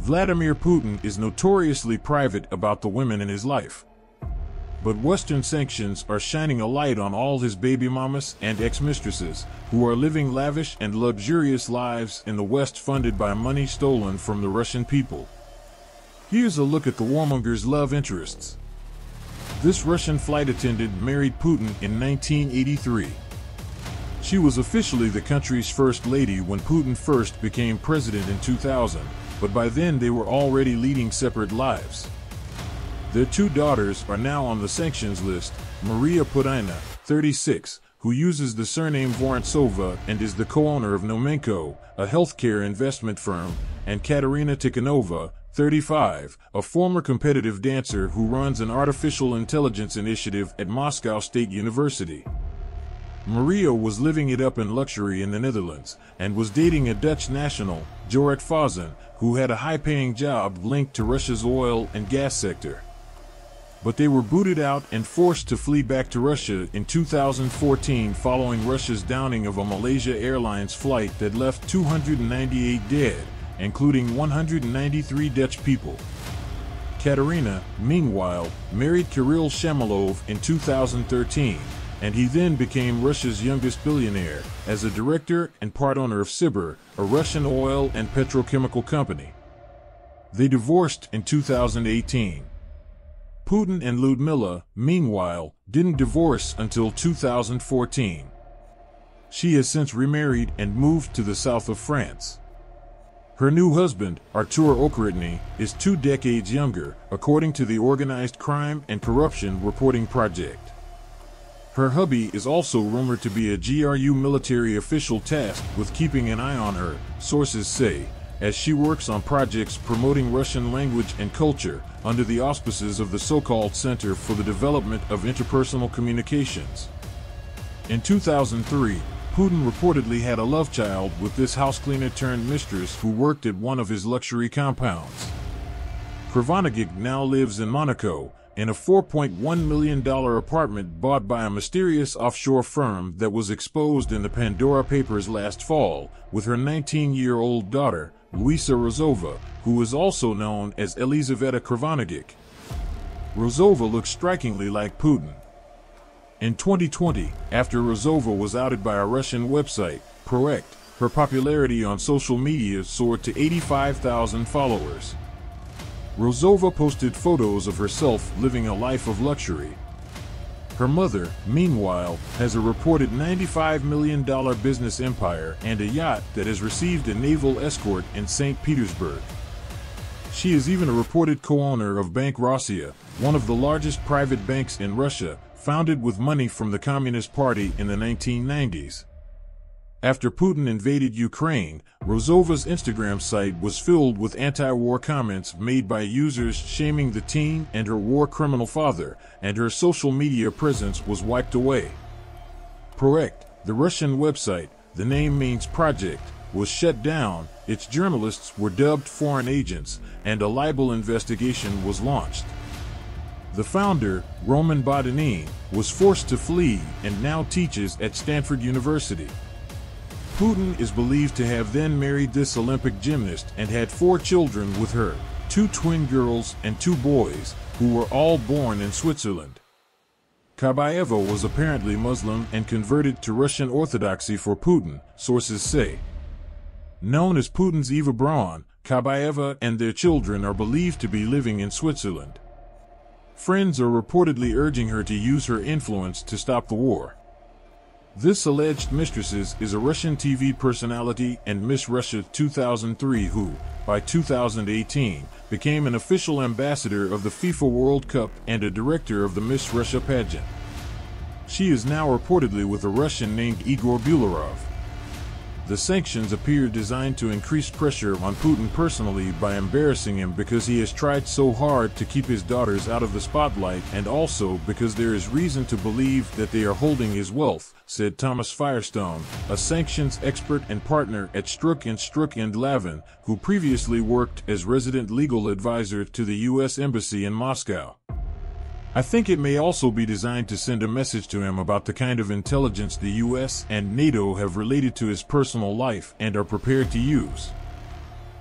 Vladimir Putin is notoriously private about the women in his life. But Western sanctions are shining a light on all his baby mamas and ex-mistresses, who are living lavish and luxurious lives in the West funded by money stolen from the Russian people. Here's a look at the warmonger's love interests. This Russian flight attendant married Putin in 1983. She was officially the country's first lady when Putin first became president in 2000, but by then they were already leading separate lives. Their two daughters are now on the sanctions list: Maria Putina, 36, who uses the surname Vorontsova and is the co-owner of Nomenko, a healthcare investment firm, and Katerina Tikhonova, 35, a former competitive dancer who runs an artificial intelligence initiative at Moscow State University. Maria was living it up in luxury in the Netherlands and was dating a Dutch national, Jorrit Faasen, who had a high-paying job linked to Russia's oil and gas sector. But they were booted out and forced to flee back to Russia in 2014 following Russia's downing of a Malaysia Airlines flight that left 298 dead, including 193 Dutch people. Katerina, meanwhile, married Kirill Shamalov in 2013, and he then became Russia's youngest billionaire as a director and part owner of Sibir, a Russian oil and petrochemical company. They divorced in 2018. Putin and Lyudmila, meanwhile, didn't divorce until 2014. She has since remarried and moved to the south of France. Her new husband, Artur Okritny, is 2 decades younger, according to the Organized Crime and Corruption Reporting Project. Her hubby is also rumored to be a GRU military official tasked with keeping an eye on her, sources say, as she works on projects promoting Russian language and culture under the auspices of the so-called Center for the Development of Interpersonal Communications. In 2003, Putin reportedly had a love child with this housecleaner-turned-mistress who worked at one of his luxury compounds. Kravonagik now lives in Monaco, in a $4.1 million apartment bought by a mysterious offshore firm that was exposed in the Pandora Papers last fall, with her 19-year-old daughter, Luisa Rozova, who is also known as Elizaveta Kravonagik. Rozova looks strikingly like Putin. In 2020, after Rozova was outed by a Russian website, Projekt, her popularity on social media soared to 85,000 followers. Rozova posted photos of herself living a life of luxury. Her mother, meanwhile, has a reported $95 million business empire and a yacht that has received a naval escort in St. Petersburg. She is even a reported co-owner of Bank Rossiya, one of the largest private banks in Russia, founded with money from the Communist Party in the 1990s. After Putin invaded Ukraine, Rozova's Instagram site was filled with anti-war comments made by users shaming the teen and her war criminal father, and her social media presence was wiped away. Projekt, the Russian website, the name means project, was shut down, its journalists were dubbed foreign agents, and a libel investigation was launched. The founder, Roman Bodanin, was forced to flee and now teaches at Stanford University. Putin is believed to have then married this Olympic gymnast and had 4 children with her, 2 twin girls and 2 boys, who were all born in Switzerland. Kabayeva was apparently Muslim and converted to Russian Orthodoxy for Putin, sources say. Known as Putin's Eva Braun, Kabayeva and their children are believed to be living in Switzerland. Friends are reportedly urging her to use her influence to stop the war. This alleged mistress is a Russian TV personality and Miss Russia 2003 who, by 2018, became an official ambassador of the FIFA World Cup and a director of the Miss Russia pageant. She is now reportedly with a Russian named Igor Bularov. The sanctions appear designed to increase pressure on Putin personally by embarrassing him because he has tried so hard to keep his daughters out of the spotlight, and also because there is reason to believe that they are holding his wealth, said Thomas Firestone, a sanctions expert and partner at Strzok & Lavin, who previously worked as resident legal advisor to the U.S. Embassy in Moscow. I think it may also be designed to send a message to him about the kind of intelligence the US and NATO have related to his personal life and are prepared to use.